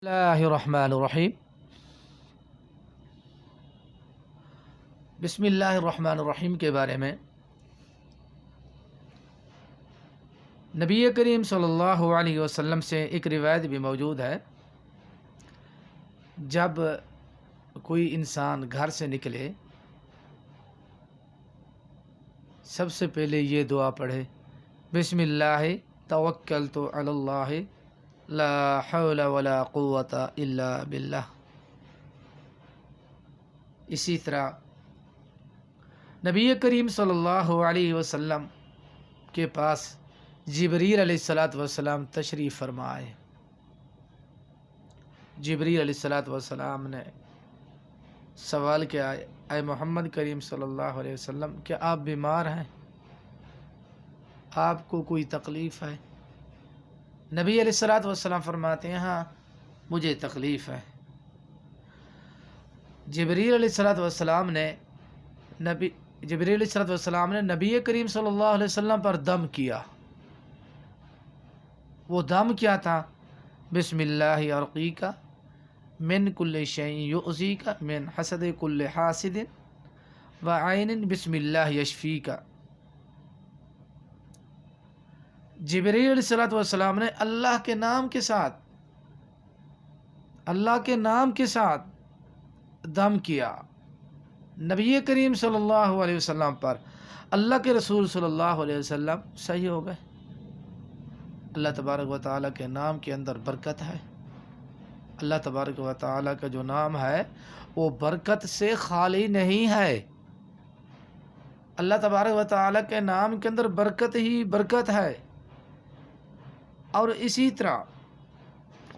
اللہ الرحمن الرحیم بسم اللہ الرحمن الرحیم کے بارے میں نبی کریم صلی اللہ علیہ وسلم سے ایک روایت بھی موجود ہے۔ جب کوئی انسان گھر سے نکلے سب سے پہلے یہ دعا پڑھے، بسم اللہ توکلت علی اللہ لا حول ولا قوت الا باللہ۔ اسی طرح نبی کریم صلی اللہ علیہ وسلم کے پاس جبریل علیہ السلام تشریف فرمائے۔ جبریل علیہ السلام نے سوال کیا، اے محمد کریم صلی اللہ علیہ وسلم، کہ آپ بیمار ہیں؟ آپ کو کوئی تکلیف ہے؟ نبی علیہ السلام فرماتے ہیں ہاں مجھے تکلیف ہے۔ جبریل علیہ السلام نے نبی کریم صلی اللہ علیہ وسلم پر دم کیا۔ وہ دم کیا تھا؟ بسم اللہ ارقیک من کل شیء یؤذیک من حسد کل حاسد وعین بسم اللہ یشفیک۔ جبریل علیہ السلام نے اللہ کے نام کے ساتھ دم کیا نبی کریم صلی اللہ علیہ وسلم پر۔ اللہ کے رسول صلی اللہ علیہ وسلم صحیح ہو گئے۔ اللہ تبارک و تعالیٰ کے نام کے اندر برکت ہے۔ اللہ تبارک و تعالیٰ کا جو نام ہے وہ برکت سے خالی نہیں ہے۔ اللہ تبارک و تعالیٰ کے نام کے اندر برکت ہی برکت ہے۔ اور اسی طرح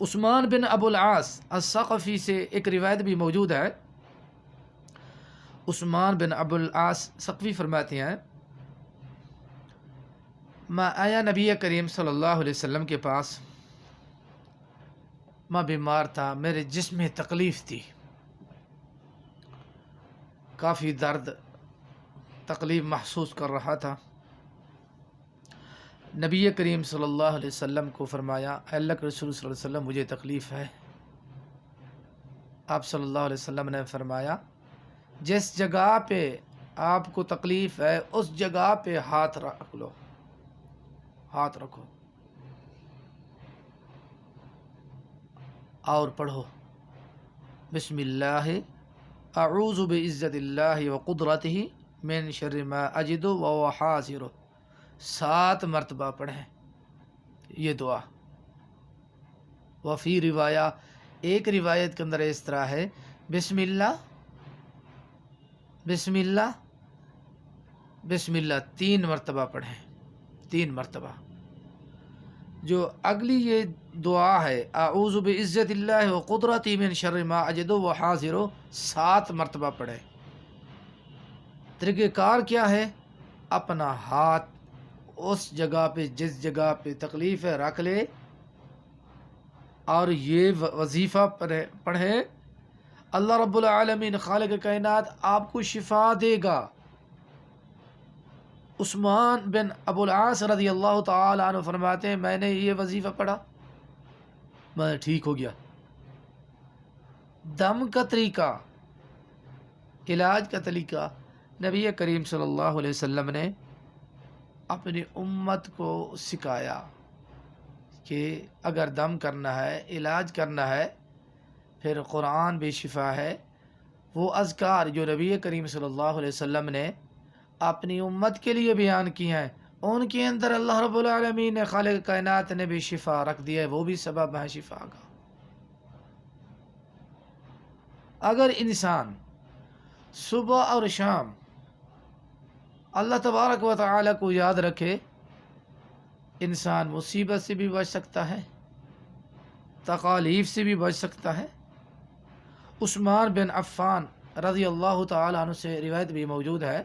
عثمان بن ابو العاص الثقفی سے ایک روایت بھی موجود ہے۔ عثمان بن ابو العاص ثقفی فرماتے ہیں میں آیا نبی کریم صلی اللہ علیہ وسلم کے پاس، میں بیمار تھا، میرے جسم میں تکلیف تھی، کافی درد تکلیف محسوس کر رہا تھا۔ نبی کریم صلی اللہ علیہ وسلم کو فرمایا، اے اللہ کے رسول صلی اللہ علیہ وسلم مجھے تکلیف ہے۔ آپ صلی اللہ علیہ وسلم نے فرمایا جس جگہ پہ آپ کو تکلیف ہے اس جگہ پہ ہاتھ رکھو اور پڑھو، بسم اللہ اعوذ بعزت اللہ وقدرتہ من شر ما اجد وهو حاضر۔ 7 مرتبہ پڑھیں یہ دعا۔ وفی روایہ، ایک روایت کے اندر اس طرح ہے، بسم اللہ بسم اللہ بسم اللہ 3 مرتبہ پڑھیں، 3 مرتبہ۔ جو اگلی یہ دعا ہے اعوذ بعزت اللہ وقدرتہ من شر ما اجد وهو حاضر، 7 مرتبہ پڑھیں۔ طریقہ کار کیا ہے؟ اپنا ہاتھ اس جگہ پہ جس جگہ پہ تکلیف ہے رکھ لے اور یہ وظیفہ پڑھے، اللہ رب العالمین خالق کائنات آپ کو شفا دے گا۔ عثمان بن ابو العاص رضی اللہ تعالی عنہ فرماتے ہیں میں نے یہ وظیفہ پڑھا، میں ٹھیک ہو گیا۔ دم کا طریقہ، علاج کا طریقہ نبی کریم صلی اللہ علیہ وسلم نے اپنی امت کو سکھایا کہ اگر دم کرنا ہے، علاج کرنا ہے، پھر قرآن بھی شفا ہے۔ وہ اذکار جو نبی کریم صلی اللہ علیہ وسلم نے اپنی امت کے لیے بیان کی ہیں، ان کے اندر اللہ رب العالمین نے خالق کائنات نے بھی شفا رکھ دیا ہے، وہ بھی سبب ہے شفا کا۔ اگر انسان صبح اور شام اللہ تبارک و تعالی کو یاد رکھے، انسان مصیبت سے بھی بچ سکتا ہے، تکالیف سے بھی بچ سکتا ہے۔ عثمان بن عفان رضی اللہ تعالی عنہ سے روایت بھی موجود ہے،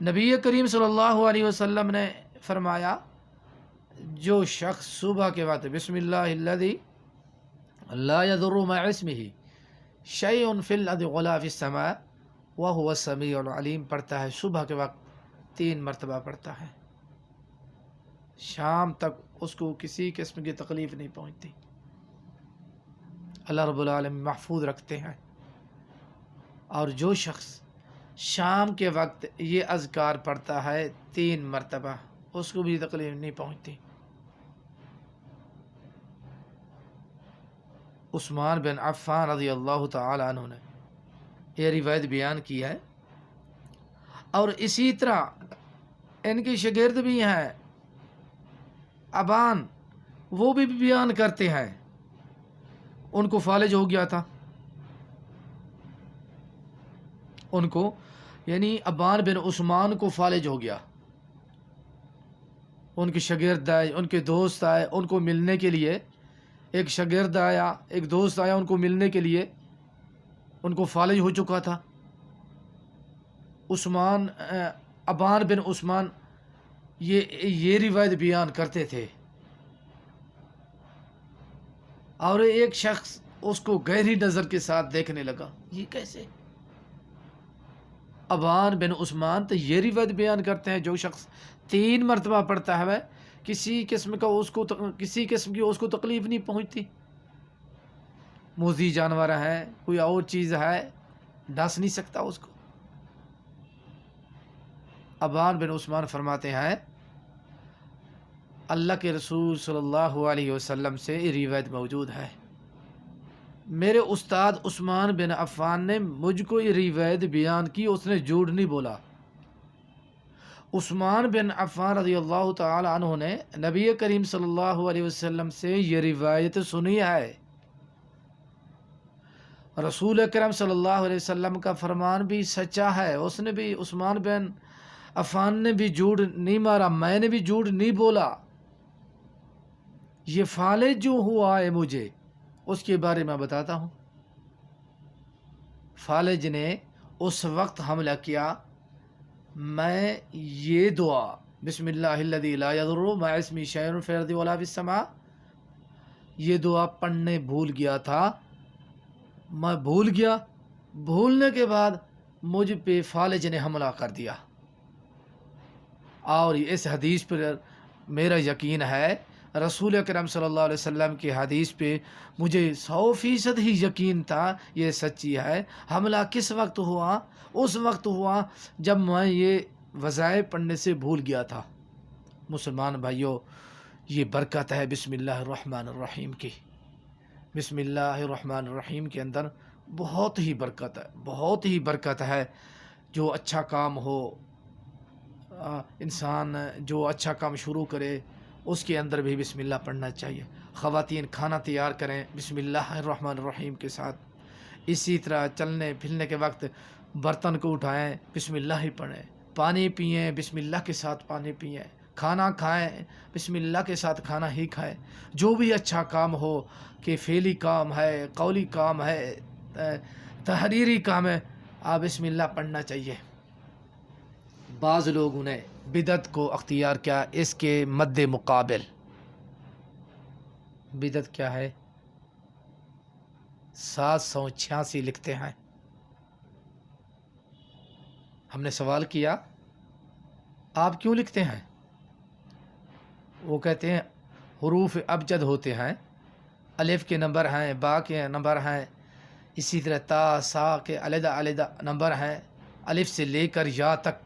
نبی کریم صلی اللہ علیہ وسلم نے فرمایا جو شخص صبح کے وقت بسم اللہ الذی لا یضر مع اسمہ شیء فی الارض ولا فی السماء وهو السمیع العلیم پڑھتا ہے، صبح کے وقت 3 مرتبہ پڑھتا ہے، شام تک اس کو کسی قسم کی تکلیف نہیں پہنچتی۔ اللہ رب العالمین محفوظ رکھتے ہیں۔ اور جو شخص شام کے وقت یہ اذکار پڑھتا ہے 3 مرتبہ، اس کو بھی تکلیف نہیں پہنچتی۔ عثمان بن عفان رضی اللہ تعالی عنہ نے یہ روایت بیان کی ہے، اور اسی طرح ان کے شاگرد بھی ہیں ابان، وہ بھی بیان کرتے ہیں، ان کو فالج ہو گیا تھا، ان کو یعنی ابان بن عثمان کو فالج ہو گیا، ان کے شاگرد آئے، ان کے دوست آئے ان کو ملنے کے لیے، ایک شاگرد آیا، ایک دوست آیا ان کو ملنے کے لیے، ان کو فالج ہو چکا تھا۔ ابان بن عثمان یہ روایت بیان کرتے تھے، اور ایک شخص اس کو گہری نظر کے ساتھ دیکھنے لگا، یہ کیسے؟ ابان بن عثمان تو یہ روایت بیان کرتے ہیں، جو شخص 3 مرتبہ پڑھتا ہے کسی قسم کی اس کو تکلیف نہیں پہنچتی، موذی جانور ہے، کوئی اور چیز ہے، ڈس نہیں سکتا اس کو۔ ابان بن عثمان فرماتے ہیں اللہ کے رسول صلی اللہ علیہ وسلم سے یہ روایت موجود ہے، میرے استاد عثمان بن عفان نے مجھ کو یہ روایت بیان کی، اس نے جھوٹ نہیں بولا۔ عثمان بن عفان رضی اللہ تعالی عنہ نے نبی کریم صلی اللہ علیہ وسلم سے یہ روایت سنی ہے، رسول اکرم صلی اللہ علیہ وسلم کا فرمان بھی سچا ہے، اس نے بھی، عثمان بن عفان نے بھی جھوٹ نہیں مارا، میں نے بھی جھوٹ نہیں بولا۔ یہ فالج جو ہوا ہے مجھے، اس کے بارے میں بتاتا ہوں۔ فالج نے اس وقت حملہ کیا، میں یہ دعا بسم اللہ الذی لا یضر مع اسمہ شیء فی الارض ولا فی السماء، یہ دعا پڑھنے بھول گیا تھا، میں بھول گیا، بھولنے کے بعد مجھ پہ فالج نے حملہ کر دیا، اور اس حدیث پر میرا یقین ہے، رسول اکرم صلی اللہ علیہ وسلم کی حدیث پہ مجھے 100% ہی یقین تھا، یہ سچی ہے۔ حملہ کس وقت ہوا؟ اس وقت ہوا جب میں یہ وظائف پڑھنے سے بھول گیا تھا۔ مسلمان بھائیوں، یہ برکت ہے بسم اللہ الرحمن الرحیم کی۔ بسم اللہ الرحمن الرحیم کے اندر بہت ہی برکت ہے، بہت ہی برکت ہے۔ جو اچھا کام ہو، انسان جو اچھا کام شروع کرے اس کے اندر بھی بسم اللہ پڑھنا چاہیے۔ خواتین کھانا تیار کریں بسم اللہ الرحمن الرحیم کے ساتھ، اسی طرح چلنے پھرنے کے وقت برتن کو اٹھائیں بسم اللہ ہی پڑھیں، پانی پئیں بسم اللہ کے ساتھ پانی پئیں، کھانا کھائیں بسم اللہ کے ساتھ کھانا ہی کھائیں۔ جو بھی اچھا کام ہو، کہ فعلی کام ہے، قولی کام ہے، تحریری کام ہے، آپ بسم اللہ پڑھنا چاہیے۔ بعض لوگوں نے بدعت کو اختیار کیا، اس کے مد مقابل بدعت کیا ہے؟ 786 لکھتے ہیں۔ ہم نے سوال کیا آپ کیوں لکھتے ہیں؟ وہ کہتے ہیں حروف ابجد ہوتے ہیں، الف کے نمبر ہیں، با کے نمبر ہیں، اسی طرح تا سا کے علیحدہ علیحدہ نمبر ہیں، الف سے لے کر یا تک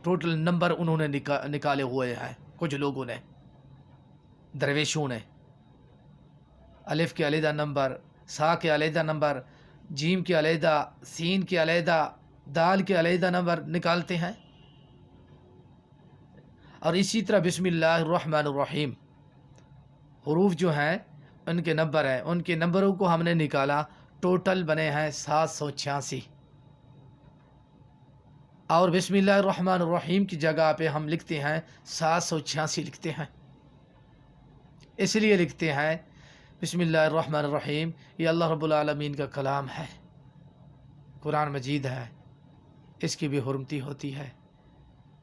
ٹوٹل نمبر انہوں نے نکالے ہوئے ہیں۔ کچھ لوگوں نے، درویشوں نے، الف کے علیحدہ نمبر، سا کے علیحدہ نمبر، جیم کے علیحدہ، سین کے علیحدہ، دال کے علیحدہ نمبر نکالتے ہیں۔ اور اسی طرح بسم اللہ الرحمن الرحیم، حروف جو ہیں ان کے نمبر ہیں، ان کے نمبروں کو ہم نے نکالا، ٹوٹل بنے ہیں 786۔ اور بسم اللہ الرحمن الرحیم کی جگہ پہ ہم لکھتے ہیں 786 لکھتے ہیں۔ اس لیے لکھتے ہیں بسم اللہ الرحمن الرحیم، یہ اللہ رب العالمین کا کلام ہے، قرآن مجید ہے، اس کی بھی حرمتی ہوتی ہے،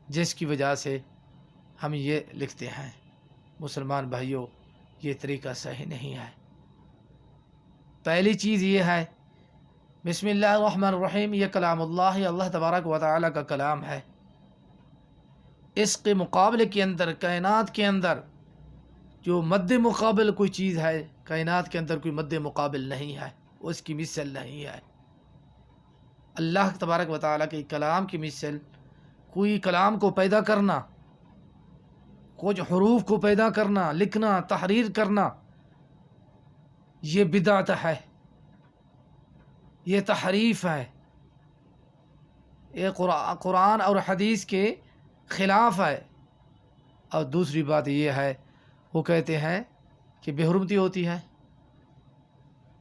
جس کی وجہ سے ہم یہ لکھتے ہیں۔ مسلمان بھائیوں، یہ طریقہ صحیح نہیں ہے۔ پہلی چیز یہ ہے بسم اللہ الرحمن الرحیم، یہ کلام اللہ، یہ اللہ تبارک و تعالی کا کلام ہے۔ اس کے مقابلے کے اندر، کائنات کے اندر جو مد مقابل کوئی چیز ہے، کائنات کے اندر کوئی مد مقابل نہیں ہے، اس کی مثل نہیں ہے۔ اللہ تبارک و تعالیٰ کے کلام کی مثل، کوئی کلام کو پیدا کرنا، کچھ حروف کو پیدا کرنا، لکھنا، تحریر کرنا، یہ بدعت ہے، یہ تحریف ہے، یہ قرآن اور حدیث کے خلاف ہے۔ اور دوسری بات یہ ہے، وہ کہتے ہیں کہ بے حرمتی ہوتی ہے۔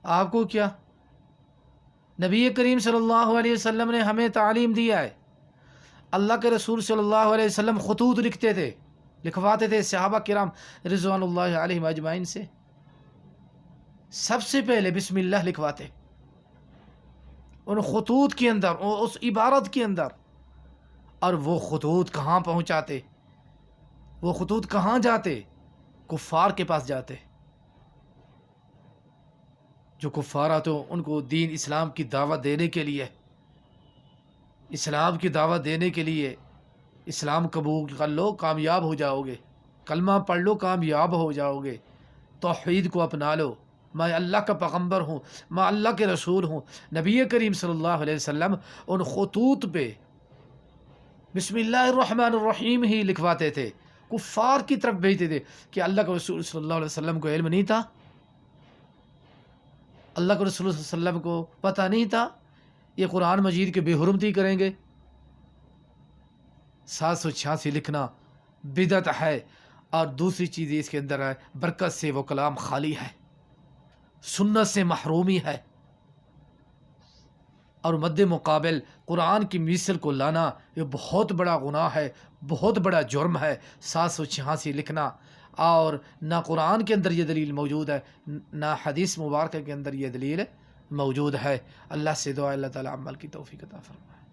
آپ کو کیا؟ نبی کریم صلی اللہ علیہ وسلم نے ہمیں تعلیم دیا ہے۔ اللہ کے رسول صلی اللہ علیہ وسلم خطوط لکھتے تھے، لکھواتے تھے صحابہ کرام رضوان اللہ علیہم اجمعین سے۔ سب سے پہلے بسم اللہ لکھواتے ان خطوط کے اندر، اس عبارت کے اندر، اور وہ خطوط کہاں پہنچاتے؟ وہ خطوط کہاں جاتے؟ کفار کے پاس جاتے۔ جو کفار آتے ان کو دین اسلام کی دعوت دینے کے لیے، اسلام کی دعوت دینے کے لیے، اسلام قبول کر لو کامیاب ہو جاؤ گے، کلمہ پڑھ لو کامیاب ہو جاؤ گے، توحید کو اپنا لو، میں اللہ کا پیغمبر ہوں، میں اللہ کے رسول ہوں۔ نبی کریم صلی اللہ علیہ وسلم ان خطوط پہ بسم اللہ الرحمن الرحیم ہی لکھواتے تھے، کفار کی طرف بھیجتے تھے۔ کہ اللہ کے رسول صلی اللہ علیہ وسلم کو علم نہیں تھا؟ اللہ کے رسول صلی اللہ علیہ وسلم کو پتہ نہیں تھا یہ قرآن مجید کے بے حرمتی کریں گے؟ 786 لکھنا بدعت ہے۔ اور دوسری چیز اس کے اندر ہے، برکت سے وہ کلام خالی ہے، سنت سے محرومی ہے، اور مد مقابل قرآن کی مثل کو لانا یہ بہت بڑا گناہ ہے، بہت بڑا جرم ہے۔ 786 لکھنا، اور نہ قرآن کے اندر یہ دلیل موجود ہے، نہ حدیث مبارکہ کے اندر یہ دلیل موجود ہے۔ اللہ سے دعا اللہ تعالیٰ عمل کی توفیق عطا فرمائے۔